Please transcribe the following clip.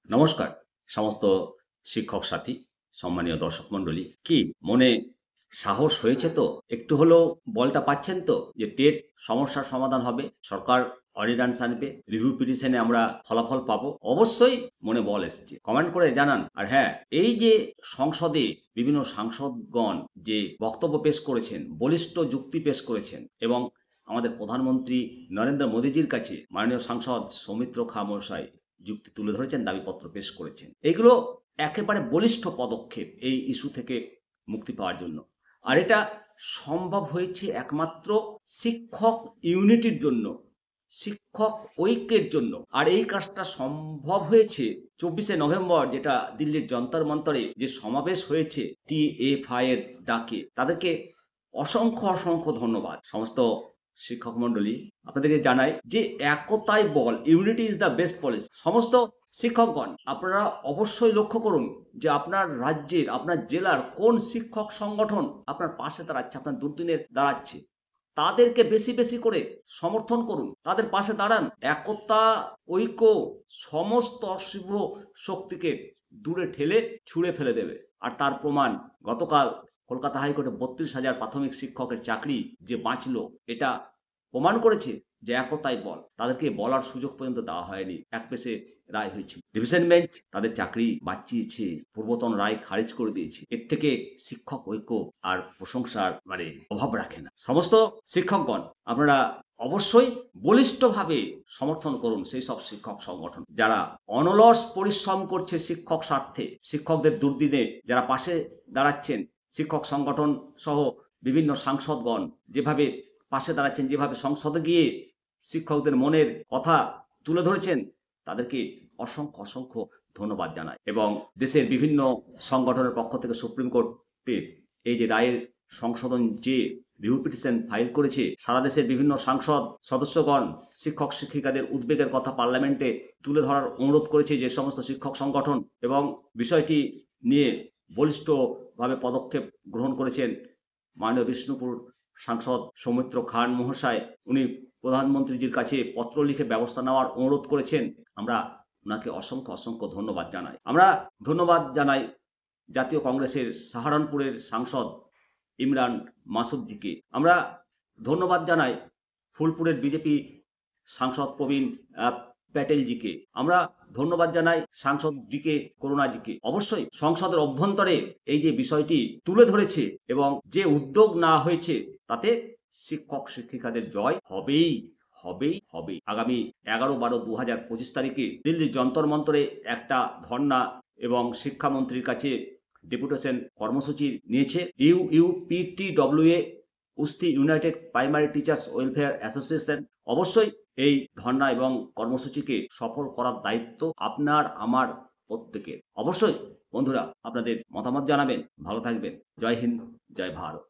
নমস্কার সমস্ত শিক্ষক সাথী, সম্মানীয় দর্শক মণ্ডলী। কি মনে সাহস হয়েছে তো? একটু হলেও বলটা পাচ্ছেন তো যে টেট সমস্যার সমাধান হবে, সরকার অর্ডিন্যান্স আনবে, রিভিউ পিটিশনে আমরা ফলাফল পাবো? অবশ্যই মনে বল এসছে। কমেন্ট করে জানান। আর হ্যাঁ, এই যে সংসদে বিভিন্ন সাংসদগণ যে বক্তব্য পেশ করেছেন, বলিষ্ঠ যুক্তি পেশ করেছেন এবং আমাদের প্রধানমন্ত্রী নরেন্দ্র মোদীজির কাছে মাননীয় সাংসদ সৌমিত্র খা মহাশয় যুক্তি তুলে ধরেছেন, দাবিপত্র পেশ করেছেন। এগুলো একেবারে বলিষ্ঠ পদক্ষেপ এই ইস্যু থেকে মুক্তি পাওয়ার জন্য। আর এটা সম্ভব হয়েছে একমাত্র শিক্ষক ইউনিটির জন্য, শিক্ষক ঐক্যের জন্য। আর এই কাজটা সম্ভব হয়েছে 24শে নভেম্বর, যেটা দিল্লির যন্তর মন্তরে যে সমাবেশ হয়েছে টিএফআই এর ডাকে। তাদেরকে অসংখ্য অসংখ্য ধন্যবাদ। সমস্ত শিক্ষক মণ্ডলী, আপনাদেরকে জানাই যে একতাই বল, unity is the best policy. সমস্ত শিক্ষকগণ, আপনারা অবশ্যই লক্ষ্য করুন যে আপনার রাজ্যের, আপনার জেলার কোন শিক্ষক সংগঠন আপনার পাশে দাঁড়াচ্ছে, আপনার দুর্দিনে দাঁড়াচ্ছে। তাদেরকে বেশি বেশি করে সমর্থন করুন, তাদের পাশে দাঁড়ান। একতা, ঐক্য সমস্ত অশুভ শক্তিকে দূরে ঠেলে ছুঁড়ে ফেলে দেবে। আর তার প্রমাণ গতকাল কলকাতা হাইকোর্টে 32,000 প্রাথমিক শিক্ষকের চাকরি যে বাঁচল, এটা প্রমাণ করেছে যে একতাই বল। তাদেরকে বলার সুযোগ পর্যন্ত দেওয়া হয়নি, এক পেশে রায় হয়েছিল। ডিভিশন বেঞ্চ তাদের চাকরি বাঁচিয়েছে, পূর্বতন রায় খারিজ করে দিয়েছে। এর থেকে শিক্ষক ঐক্য আর প্রশংসার অভাব রাখে না। সমস্ত শিক্ষকগণ, আপনারা অবশ্যই বলিষ্ঠভাবে সমর্থন করুন সেই সব শিক্ষক সংগঠন যারা অনলস পরিশ্রম করছে শিক্ষক স্বার্থে, শিক্ষকদের দুর্দিনে যারা পাশে দাঁড়াচ্ছেন। শিক্ষক সংগঠন সহ বিভিন্ন সাংসদগণ যেভাবে পাশে দাঁড়াচ্ছেন, যেভাবে সংসদে গিয়ে শিক্ষকদের মনের কথা তুলে ধরেছেন, তাদেরকে অসংখ্য অসংখ্য ধন্যবাদ জানাই। এবং দেশের বিভিন্ন সংগঠনের পক্ষ থেকে সুপ্রিম কোর্টে এই যে রায়ের সংশোধন যে রিভিউ পিটিশন ফাইল করেছে, সারা দেশের বিভিন্ন সাংসদ সদস্যগণ শিক্ষক শিক্ষিকাদের উদ্বেগের কথা পার্লামেন্টে তুলে ধরার অনুরোধ করেছে যে সমস্ত শিক্ষক সংগঠন, এবং বিষয়টি নিয়ে বলিষ্ঠভাবে পদক্ষেপ গ্রহণ করেছেন মাননীয় বিষ্ণুপুর সাংসদ সৌমিত্র খান মহাশয়। উনি প্রধানমন্ত্রীজির কাছে পত্র লিখে ব্যবস্থা নেওয়ার অনুরোধ করেছেন। আমরা ওনাকে অসংখ্য অসংখ্য ধন্যবাদ জানাই। আমরা ধন্যবাদ জানাই জাতীয় কংগ্রেসের সাহারানপুরের সাংসদ ইমরান মাসুদজিকে। আমরা ধন্যবাদ জানাই ফুলপুরের বিজেপি সাংসদ প্রবীণ প্যাটেলজিকে। আমরা ধন্যবাদ জানাই সাংসদ ডিকে করুণাজিকে। অবশ্যই সংসদের অভ্যন্তরে এই যে বিষয়টি তুলে ধরেছে এবং যে উদ্যোগ নেওয়া হয়েছে, তাতে শিক্ষক শিক্ষিকাদের জয় হবেই হবেই হবে। আগামী 11-12-2025 তারিখে দিল্লির যন্তর মন্তরে একটা ধর্ণা এবং শিক্ষামন্ত্রীর কাছে ডেপুটেশন কর্মসূচি নিয়েছে UUPTWA, Usthi United Primary Teachers Welfare Association. অবশ্যই এই ধর্ণা এবং কর্মসূচিকে সফল করার দায়িত্ব আপনার আমার প্রত্যেকের। অবশ্যই বন্ধুরা, আপনাদের মতামত জানাবেন। ভালো থাকবেন। জয় হিন্দ, জয় ভারত।